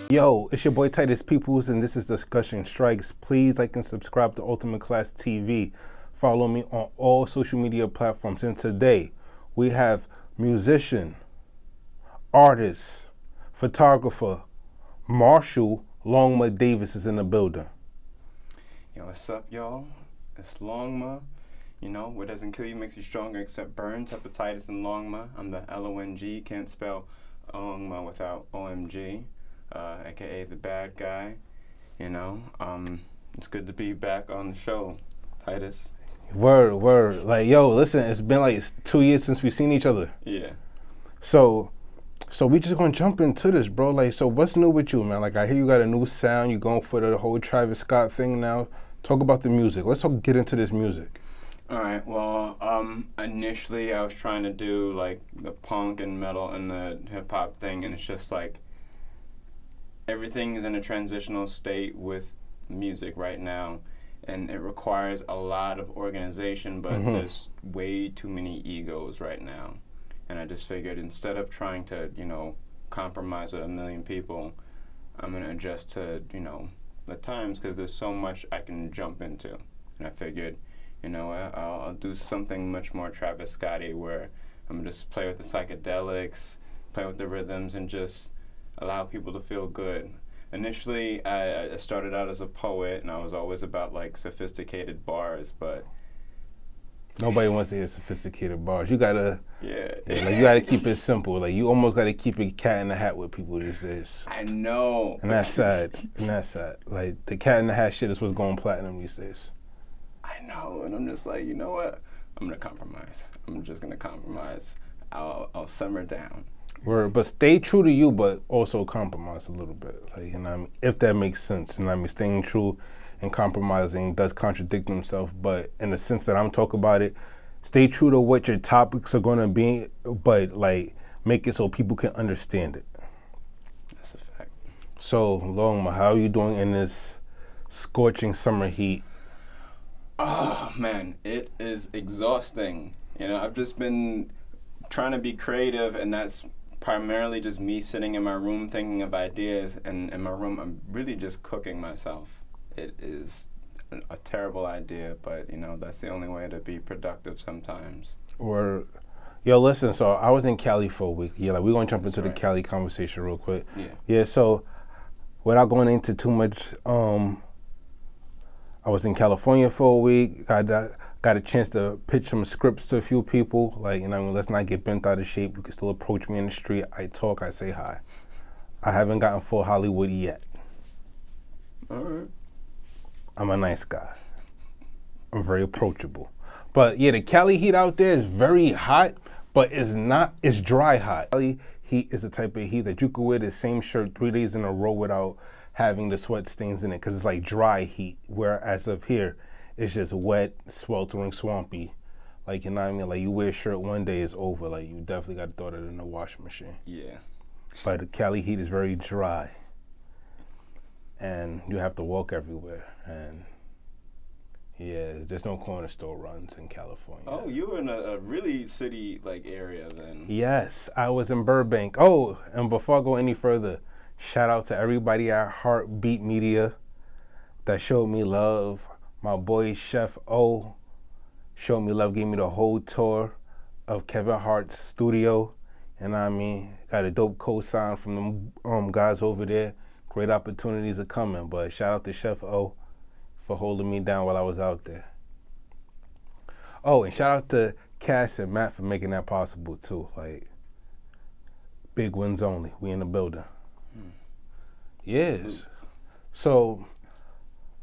Yo, it's your boy Titus Peoples, and this is Discussion Strikes. Please like and subscribe to Ultimate Class TV. Follow me on all social media platforms. And today, we have musician, artist, photographer, Marshall Longma Davis is in the building. Yo, what's up, y'all? It's Longma. You know, what doesn't kill you makes you stronger except burns, hepatitis, and Longma. I'm the L-O-N-G, can't spell Longma without O-M-G, aka the bad guy. You know, it's good to be back on the show, Titus. Word. Like, yo, listen, it's been like 2 years since we've seen each other. Yeah. So we just gonna jump into this, bro. Like, so what's new with you, man? Like, I hear you got a new sound. You going for the whole Travis Scott thing now. Talk about the music. Let's get into this music. All right, well, initially I was trying to do like the punk and metal and the hip hop thing, and it's just like everything is in a transitional state with music right now, and it requires a lot of organization, but there's way too many egos right now. And I just figured instead of trying to, compromise with a million people, I'm going to adjust to, the times, because there's so much I can jump into. And I figured, I'll do something much more Travis Scotty, where I'm going to just play with the psychedelics, play with the rhythms, and just allow people to feel good. Initially, I started out as a poet, and I was always about like sophisticated bars, but nobody wants to hear sophisticated bars. You gotta, yeah, like you gotta keep it simple. Like you almost gotta keep it cat in the hat with people these days. I know. And that's sad. Like the cat in the hat shit is what's going platinum these days. I know, and I'm just like, you know what? I'm gonna compromise. I'm just gonna compromise. I'll simmer down. Word, but stay true to you, but also compromise a little bit. Like, what I mean, if that makes sense. And I mean, staying true and compromising does contradict themselves, but in the sense that I'm talking about it, stay true to what your topics are gonna be, but like make it so people can understand it. That's a fact. So, Longma, how are you doing in this scorching summer heat? Oh man, it is exhausting. I've just been trying to be creative, and that's primarily just me sitting in my room thinking of ideas, and in my room I'm really just cooking myself. It is a terrible idea, but that's the only way to be productive sometimes. Or, yo, listen, so I was in Cali for a week. Yeah, like we're gonna jump into the Cali conversation real quick. Yeah, so without going into too much, I was in California for a week. Got a chance to pitch some scripts to a few people. Like, let's not get bent out of shape. You can still approach me in the street. I talk, I say hi. I haven't gotten full Hollywood yet. All right. I'm a nice guy. I'm very approachable. But yeah, the Cali heat out there is very hot, but it's dry hot. Cali heat is the type of heat that you could wear the same shirt 3 days in a row without having the sweat stains in it, because it's like dry heat, whereas up here, it's just wet, sweltering, swampy. Like, you know what I mean? Like, you wear a shirt one day, it's over. Like, you definitely got to throw it in the washing machine. Yeah. But the Cali heat is very dry. And you have to walk everywhere. And, yeah, there's no corner store runs in California. Oh, you were in a really city, area then. Yes, I was in Burbank. Oh, and before I go any further, shout out to everybody at Heartbeat Media that showed me love. My boy Chef O showed me love, gave me the whole tour of Kevin Hart's studio. And I mean, got a dope co-sign from them guys over there. Great opportunities are coming, but shout out to Chef O for holding me down while I was out there. Oh, and shout out to Cass and Matt for making that possible too. Like, big wins only. We in the building. Yes. So,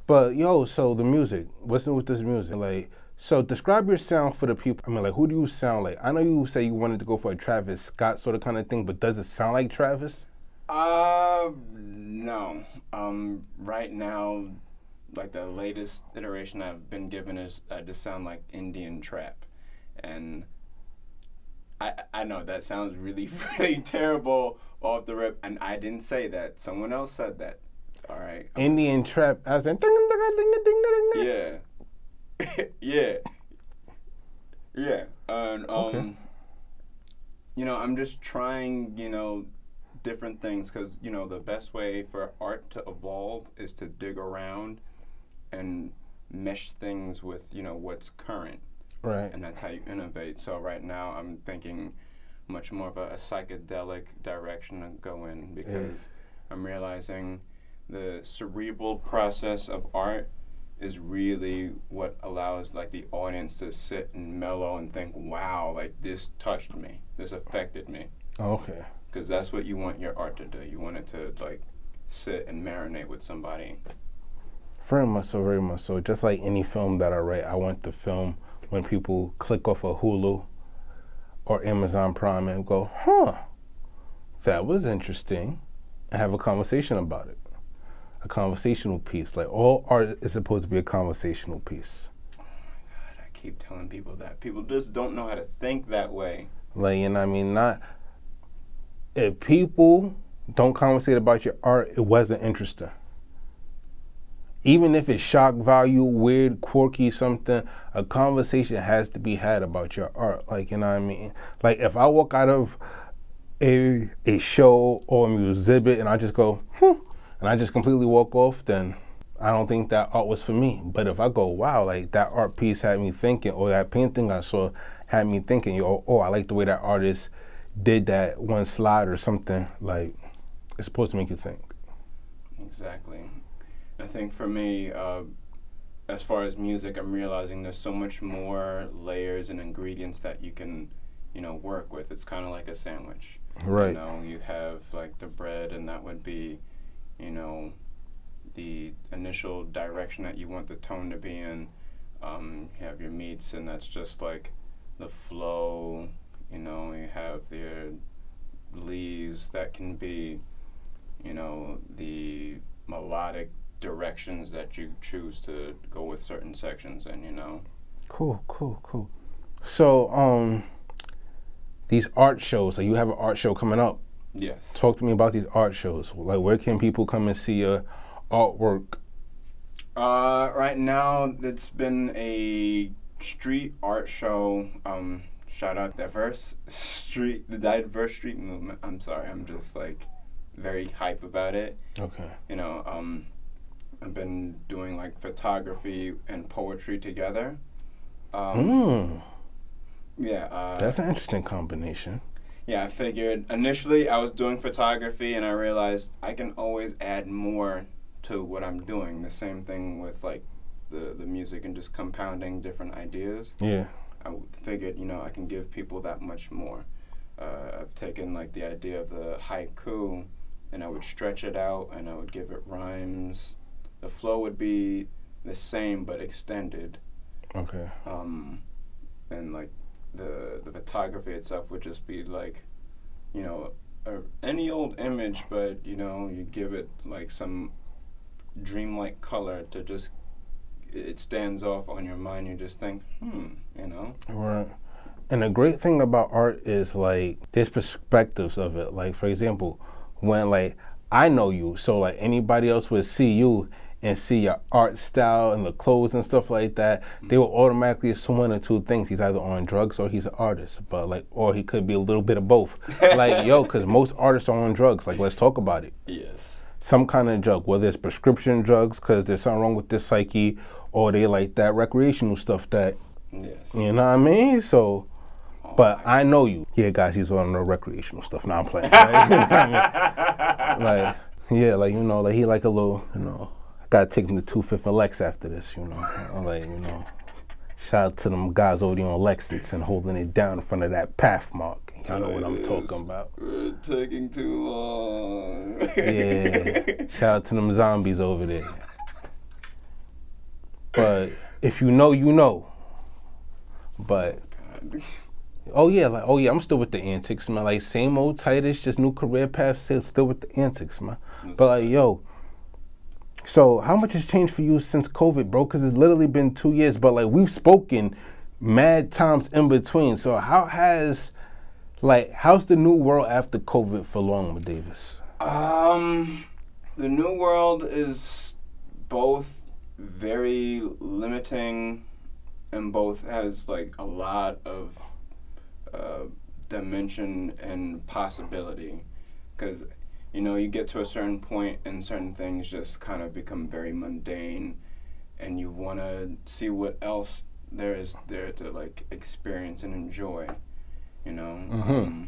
but yo, so the music, what's new with this music? Like, so describe your sound for the people. I mean, like, who do you sound like? I know you say you wanted to go for a Travis Scott sort of kind of thing, but does it sound like Travis? No. Right now, like the latest iteration I've been given is I just sound like Indian trap. And I know that sounds really, really terrible off the rip, and I didn't say that. Someone else said that. All right. Indian trap, as in yeah. Yeah. Yeah. And okay. I'm just trying, different things, because the best way for art to evolve is to dig around and mesh things with what's current, Right. and that's how you innovate. So right now I'm thinking much more of a psychedelic direction to go in, because I'm realizing the cerebral process of art is really what allows like the audience to sit and mellow and think, wow, like this touched me, this affected me. Okay. Because that's what you want your art to do. You want it to like sit and marinate with somebody. Very much so, very much so. Just like any film that I write, I want the film when people click off of Hulu or Amazon Prime and go, that was interesting, and have a conversation about it. A conversational piece. Like, all art is supposed to be a conversational piece. Oh my God, I keep telling people that. People just don't know how to think that way. Like, if people don't conversate about your art, it wasn't interesting. Even if it's shock value, weird, quirky, something, a conversation has to be had about your art. Like, Like, if I walk out of a show or a exhibit and I just go, and I just completely walk off, then I don't think that art was for me. But if I go, wow, like that art piece had me thinking, or that painting I saw had me thinking, I like the way that artist did that one slide or something, like, it's supposed to make you think. Exactly. I think for me, as far as music, I'm realizing there's so much more layers and ingredients that you can, work with. It's kind of like a sandwich. Right. You have like the bread, and that would be, the initial direction that you want the tone to be in. You have your meats, and that's just like the flow. You have your leaves that can be, the melodic directions that you choose to go with certain sections in. Cool. So, these art shows, like you have an art show coming up. Yes. Talk to me about these art shows. Like, where can people come and see your artwork? Right now, it's been a street art show. Shout out the diverse street movement. I'm sorry, I'm just like very hype about it. Okay. I've been doing like photography and poetry together. Yeah. That's an interesting combination. Yeah, I figured initially I was doing photography, and I realized I can always add more to what I'm doing. The same thing with like the music and just compounding different ideas. Yeah. I figured, I can give people that much more. I've taken like the idea of the haiku, and I would stretch it out, and I would give it rhymes. The flow would be the same but extended. Okay. And like the photography itself would just be like, any old image, but you give it like some dreamlike color to just, it stands off on your mind. You just think, Right. And the great thing about art is like there's perspectives of it. Like, for example, when like I know you, so like anybody else would see you and see your art style and the clothes and stuff like that, they will automatically assume one or two things. He's either on drugs or he's an artist, but like, or he could be a little bit of both. Like, because most artists are on drugs. Like, let's talk about it. Yes. Some kind of drug, whether it's prescription drugs because there's something wrong with their psyche, or they like that recreational stuff that, Yes. you know what I mean? So, but I know you. Yeah, guys, he's on the recreational stuff. Now I'm playing. Right? You know what I mean? Like, yeah, like, like he like a little, gotta take him to 25th and Lex after this, I'm like, shout out to them guys over there on Lexington holding it down in front of that Pathmark. You know what I'm talking about. We're taking too long. Yeah, shout out to them zombies over there. But if you know, you know. But, I'm still with the antics, man. Like, same old Titus, just new career path, still with the antics, man. But like, so how much has changed for you since COVID, bro? Because it's literally been 2 years, but like we've spoken mad times in between. So how's the new world after COVID for Longma Davis? The new world is both very limiting and both has like a lot of dimension and possibility. Because you know, you get to a certain point and certain things just kind of become very mundane, and you want to see what else there is there to like experience and enjoy, you know.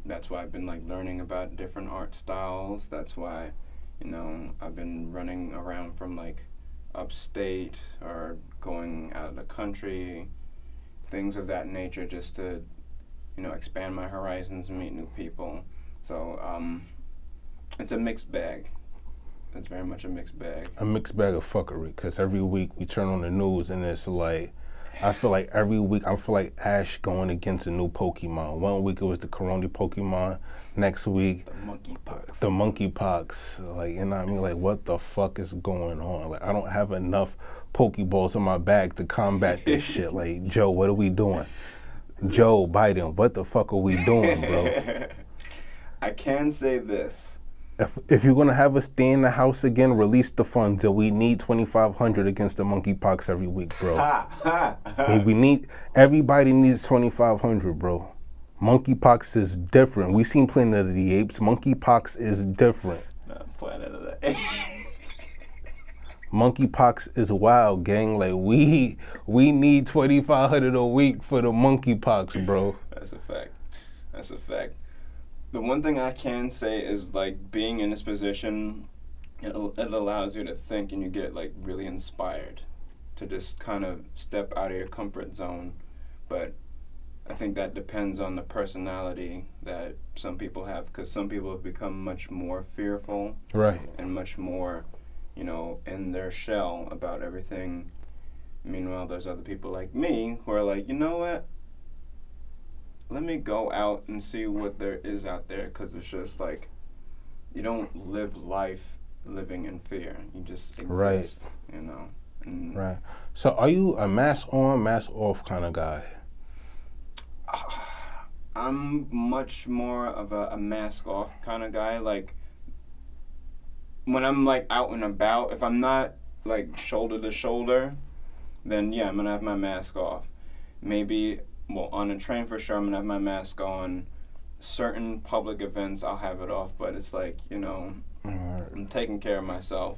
That's why I've been like learning about different art styles. That's why, you know, I've been running around from like upstate or going out of the country, things of that nature, just to, you know, expand my horizons and meet new people. So it's a mixed bag. It's very much a mixed bag. A mixed bag of fuckery, because every week we turn on the news and it's like, I feel like every week I feel like Ash going against a new Pokemon. One week it was the Corona Pokemon. Next week, the monkeypox. Like, you know what I mean? Like, what the fuck is going on? Like, I don't have enough Pokeballs in my bag to combat this shit. Like, Joe, what are we doing? Joe Biden, what the fuck are we doing, bro? I can say this. If you're gonna have us stay in the house again, release the funds. That we need 2,500 against the monkeypox every week, bro. Everybody needs 2,500, bro. Monkeypox is different. We seen Planet of the Apes. Monkeypox is different. Not Planet of the Apes. Monkeypox is wild, gang. Like we need 2,500 a week for the monkeypox, bro. That's a fact. That's a fact. The one thing I can say is, like, being in this position, it allows you to think, and you get, like, really inspired to just kind of step out of your comfort zone. But I think that depends on the personality that some people have, because some people have become much more fearful. Right. And much more, you know, in their shell about everything. Meanwhile, there's other people like me who are like, you know what? Let me go out and see what there is out there, because it's just like, you don't live life living in fear. You just exist, right. You know. And right. So are you a mask on, mask off kind of guy? I'm much more of a mask off kind of guy. Like, when I'm like out and about, if I'm not like shoulder to shoulder, then yeah, I'm gonna have my mask off. Maybe, well, on a train for sure, I'm gonna have my mask on. Certain public events, I'll have it off, but it's like, you know, I'm taking care of myself.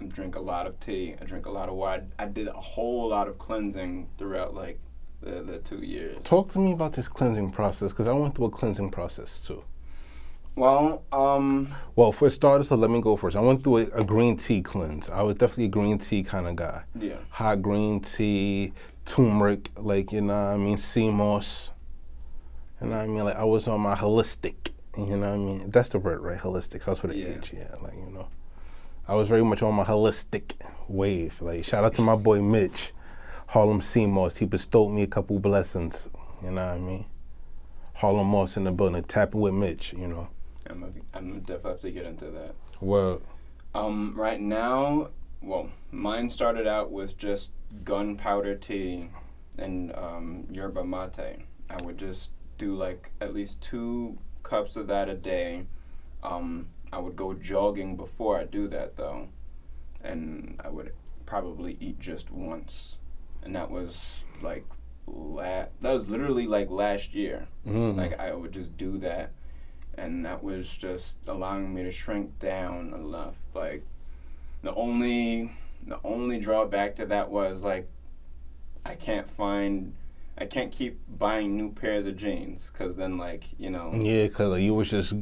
I drink a lot of tea. I drink a lot of water. I did a whole lot of cleansing throughout, like, the 2 years. Talk to me about this cleansing process, because I went through a cleansing process, too. Well, for starters, so let me go first. I went through a green tea cleanse. I was definitely a green tea kind of guy. Yeah. Hot green tea, turmeric, like, you know what I mean, sea moss. You know what I mean? Like, I was on my holistic, you know what I mean? That's the word, right? Holistic. So that's what it is, yeah. Like, you know. I was very much on my holistic wave. Like, shout out to my boy Mitch, Harlem Sea Moss. He bestowed me a couple blessings, you know what I mean? Harlem Moss in the building, tapping with Mitch, you know. I'm definitely have to get into that. Well, right now, well, mine started out with just gunpowder tea and yerba mate. I would just do like at least 2 cups of that a day. I would go jogging before I do that though, and I would probably eat just once, and that was like that was literally like last year. Like, I would just do that, and that was just allowing me to shrink down enough. Like, the only drawback to that was, like, I can't keep buying new pairs of jeans, because then, like, you know. yeah, because like, you was just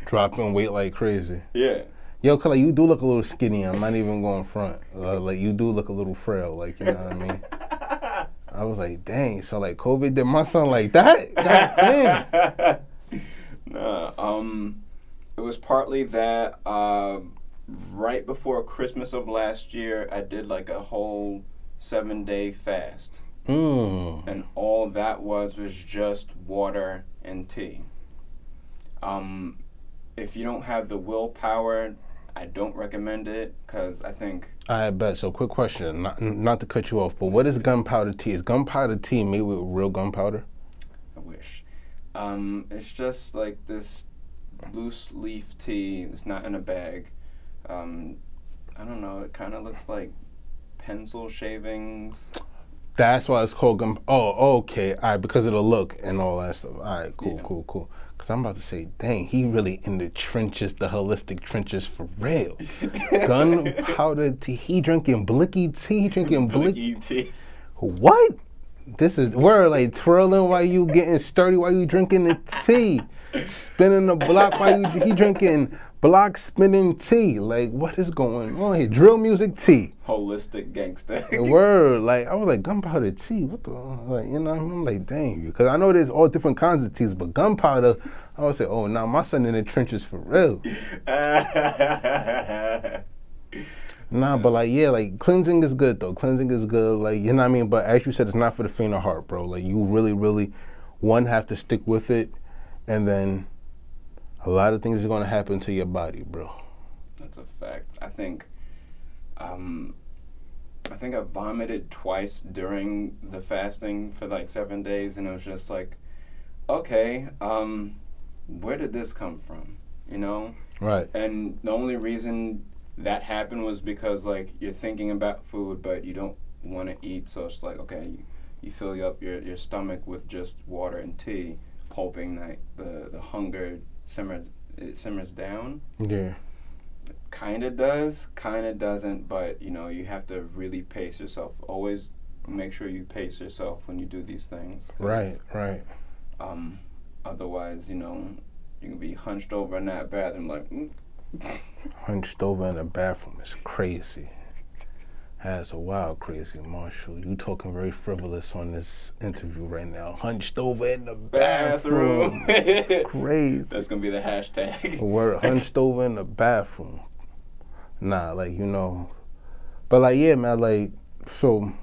dropping weight like crazy. Yeah. Yo, cause like, you do look a little skinny. I'm not even going front. Like, you do look a little frail. Like, you know what I mean? I was like, dang. So like, COVID did my son like that? God damn. Nah. It was partly that. Right before Christmas of last year, I did like a whole 7-day fast. And all that was just water and tea. If you don't have the willpower, I don't recommend it, because I think... I bet. So quick question, not to cut you off, but what is gunpowder tea? Is gunpowder tea made with real gunpowder? I wish. It's just like this loose leaf tea. It's not in a bag. I don't know, it kind of looks like pencil shavings. That's why it's called gun. Oh, okay. All right, because of the look and all that stuff. All right, cool, Yeah. cool. Because I'm about to say, dang, he really in the trenches, the holistic trenches for real. Gunpowder tea. He drinking blicky tea. He drinking blicky tea. What? This is, we're like twirling while you getting sturdy, while you drinking the tea. Spinning the block while he drinking block spinning tea. Like, what is going on here? Drill music tea. Holistic gangster. Word. Like, I was like, gunpowder tea? What the, like, you know, I'm like, dang. Because I know there's all different kinds of teas, but gunpowder, I would say, oh, now my son in the trenches for real. Nah, but like, yeah, like, cleansing is good, though. Cleansing is good, like, you know what I mean? But as you said, it's not for the faint of heart, bro. Like, you really, really, one, have to stick with it, and then a lot of things are going to happen to your body, bro. That's a fact. I think I vomited twice during the fasting for like 7 days, and it was just like, okay, where did this come from? You know? Right. And the only reason that happened was because like you're thinking about food, but you don't want to eat, so it's like, okay, you fill up your stomach with just water and tea, hoping that the hunger simmers down. Yeah. Kind of does, kind of doesn't, but you know, you have to really pace yourself. Always make sure you pace yourself when you do these things. Right. Otherwise, you know, you can be hunched over in that bathroom like, Hunched over in the bathroom is crazy. That's a wild crazy, Marshall. You talking very frivolous on this interview right now. Hunched over in the bathroom. It's crazy. That's gonna be the hashtag. Word, hunched over in the bathroom. Nah, like, you know. But like, yeah, man, like, so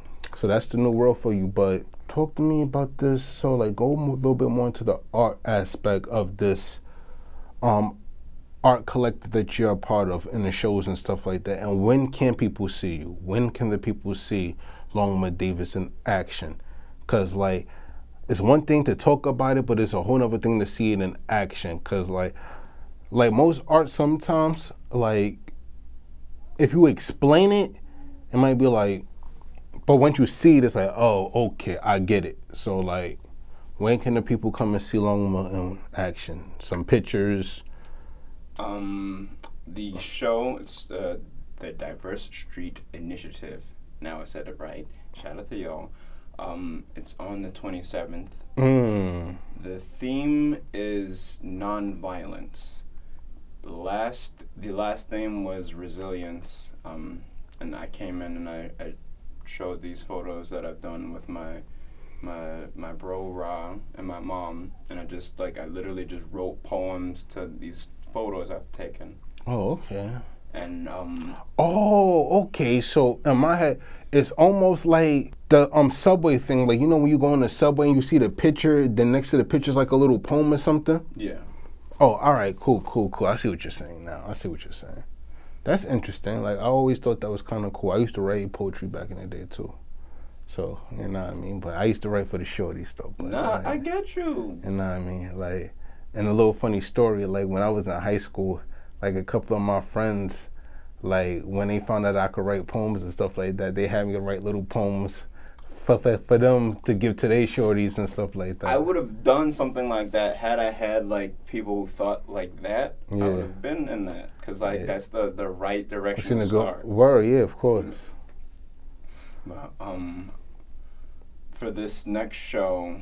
that's the new world for you. But talk to me about this. So like, go a little bit more into the art aspect of this art collective that you're a part of in the shows and stuff like that. And when can people see you? When can the people see Longma Davis in action? Because like, it's one thing to talk about it, but it's a whole other thing to see it in action. Because like most art sometimes, like, if you explain it, it might be like, but once you see it, it's like, oh, okay, I get it. So like, when can the people come and see Longma in action? Some pictures. The show is the Diverse Street Initiative. Now I said it right. Shout out to y'all. It's on the 27th. The theme is non-violence. The last theme was resilience. And I came in and I showed these photos that I've done with my bro Ra and my mom, and I literally just wrote poems to these photos I've taken. Oh, okay. And okay. So in my head, it's almost like the subway thing. Like, you know, when you go on the subway and you see the picture, then next to the picture's like a little poem or something. Yeah. Oh, all right. Cool. I see what you're saying now. That's interesting. Like, I always thought that was kind of cool. I used to write poetry back in the day too. So, you know what I mean? But I used to write for the shorty stuff. But, nah, I get you. You know what I mean? Like, and a little funny story, like when I was in high school, like a couple of my friends, like when they found out I could write poems and stuff like that, they had me write little poems for them to give to their shorties and stuff like that. I would have done something like that had I had like people who thought like that. Yeah. I would have been in that because that's the right direction to start. Word, yeah, of course. But for this next show,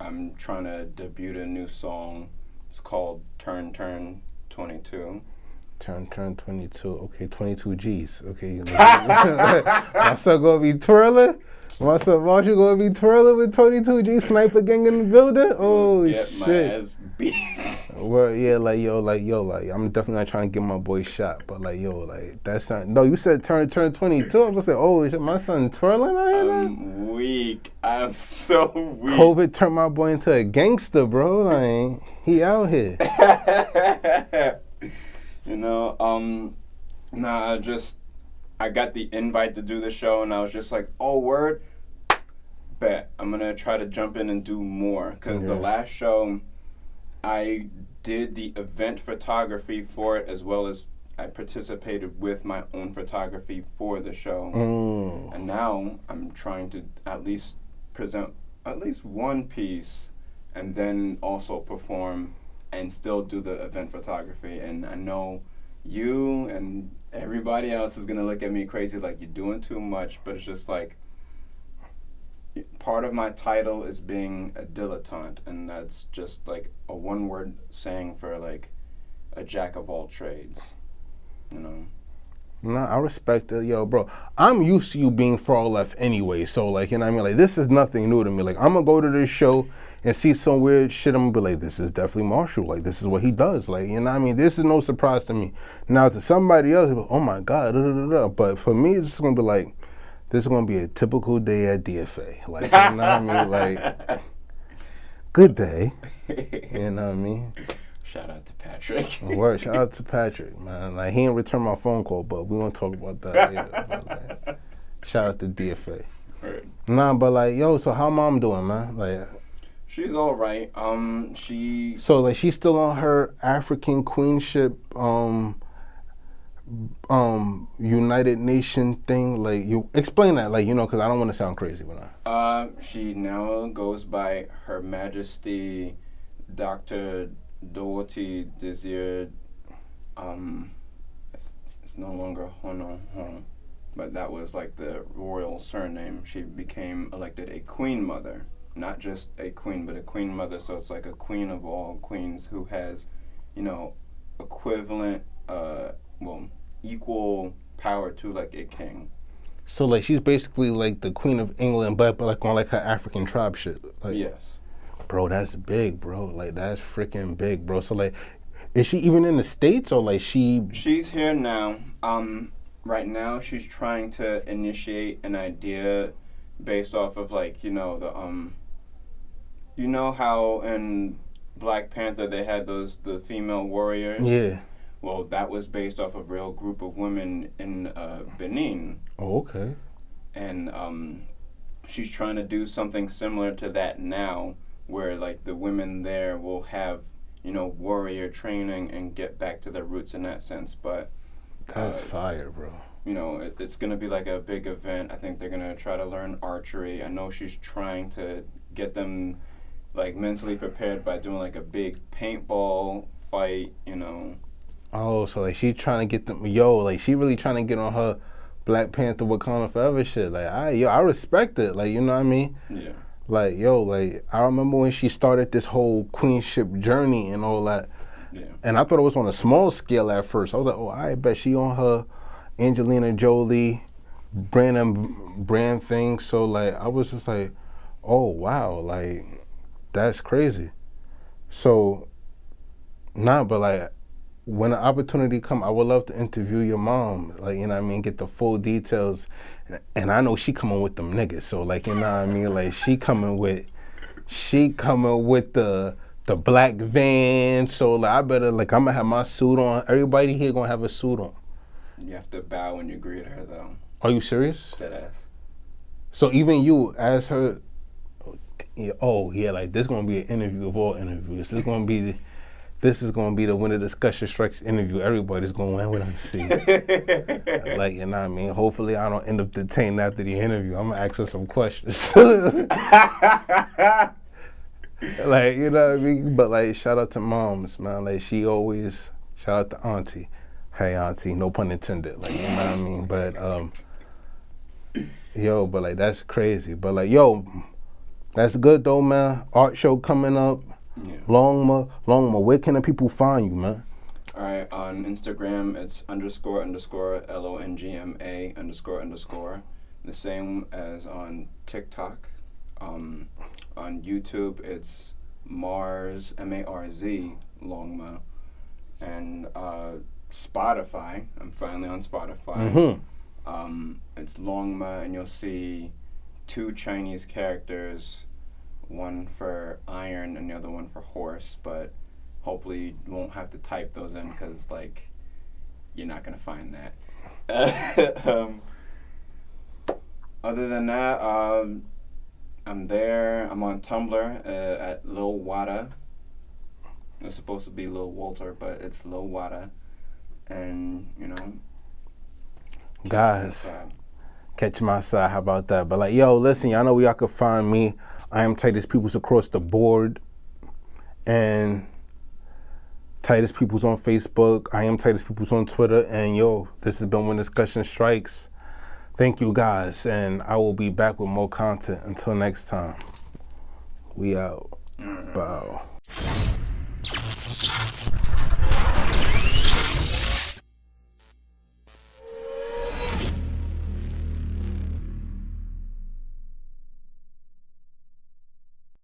I'm trying to debut a new song. It's called Turn 22. Turn 22. Okay, 22 G's. Okay. My son gonna be twirling? My son Marshall gonna be twirling with 22 G sniper gang in the building? Oh, get shit. My ass beat. Well, yeah, like, I'm definitely not trying to get my boy shot, but like, that's not, no, you said turn 22. I was like, oh, shit, my son twirling out here now? I'm weak. I'm so weak. COVID turned my boy into a gangster, bro. Like, he out here. You know, I got the invite to do the show, and I was just like, oh, word, bet. I'm going to try to jump in and do more, because the last show, I did the event photography for it, as well as I participated with my own photography for the show. And now I'm trying to at least present at least one piece and then also perform and still do the event photography. And I know you and everybody else is going to look at me crazy like you're doing too much, but it's just like part of my title is being a dilettante, and that's just like a one-word saying for like a jack of all trades, you know. Nah, I respect it. Yo, bro, I'm used to you being far left anyway, so like, you know what I mean? Like, this is nothing new to me. Like, I'm gonna go to this show and see some weird shit, I'm gonna be like, this is definitely Marshall. Like, this is what he does. Like, you know what I mean? This is no surprise to me. Now, to somebody else, like, oh my God, da, da, da, da. But for me, it's just gonna be like, this is gonna be a typical day at DFA. Like, you know what I mean? Like, good day. You know what I mean? Shout out to Patrick. Word, shout out to Patrick, man. Like, he didn't return my phone call, but we won't talk about that later. But, like, shout out to DFA. Word. Nah, but like, yo, so how mom doing, man? Like, she's all right. So like, she's still on her African queenship, United Nation thing. Like, you explain that, like, you know, because I don't want to sound crazy, but she now goes by Her Majesty, Dr. Dorothy Desir. It's no longer Hono, but that was like the royal surname. She became elected a queen mother, not just a queen, but a queen mother. So it's like a queen of all queens who has, you know, equivalent, equal power to like a king. So like, she's basically like the Queen of England, but like on like her African tribe shit. Like, yes. Bro, that's big, bro. Like, that's freaking big, bro. So like, is she even in the States, or like She's here now. Right now she's trying to initiate an idea based off of like, you know, the you know how in Black Panther they had the female warriors? Yeah. Well, that was based off a real group of women in Benin. Oh, okay. And she's trying to do something similar to that now, where like the women there will have, you know, warrior training and get back to their roots in that sense. But that's fire, bro. You know, it's gonna be like a big event. I think they're gonna try to learn archery. I know she's trying to get them like mentally prepared by doing like a big paintball fight, you know. Oh, so like, she trying to get them, like, she really trying to get on her Black Panther Wakanda Forever shit. Like, I respect it. Like, you know what I mean? Yeah. Like, like, I remember when she started this whole queenship journey and all that. Yeah. And I thought it was on a small scale at first. I was like, oh, I bet she on her Angelina Jolie brand thing. So like, I was just like, oh wow, like, that's crazy. So, but like, when the opportunity come, I would love to interview your mom. Like, you know what I mean, get the full details. And I know she coming with them niggas. So like, you know what I mean, like, she coming with the black van. So like, I better, like, I'm gonna have my suit on. Everybody here gonna have a suit on. You have to bow when you greet her, though. Are you serious? Deadass. So even you, as her, like, this gonna be an interview of all interviews. This is gonna be the When the Discussion Strikes interview. Everybody's gonna want to see. Like, you know what I mean? Hopefully I don't end up detained after the interview. I'm gonna ask her some questions. Like, you know what I mean? But like, shout out to moms, man. Like, she always, shout out to auntie. Hey auntie, no pun intended. Like, you know what I mean? But but like, that's crazy. But like, that's good though, man. Art show coming up. Yeah. Longma, where can the people find you, man? All right, on Instagram, it's __LONGMA __. The same as on TikTok. On YouTube, it's Mars, MARZ, Longma. And Spotify, I'm finally on Spotify. Mm-hmm. It's Longma, and you'll see 2 Chinese characters, one for iron and the other one for horse, but hopefully you won't have to type those in because, like, you're not going to find that. Other than that, I'm there. I'm on Tumblr at Lil Wada. It's supposed to be Lil Walter, but it's Lil Wada. and guys, catch my side. How about that? But like, yo, listen, y'all know where y'all can find me. I am Titus Peoples across the board, and Titus Peoples on Facebook. I am Titus Peoples on Twitter, and yo, this has been When Discussion Strikes. Thank you guys, and I will be back with more content. Until next time, we out. Bow.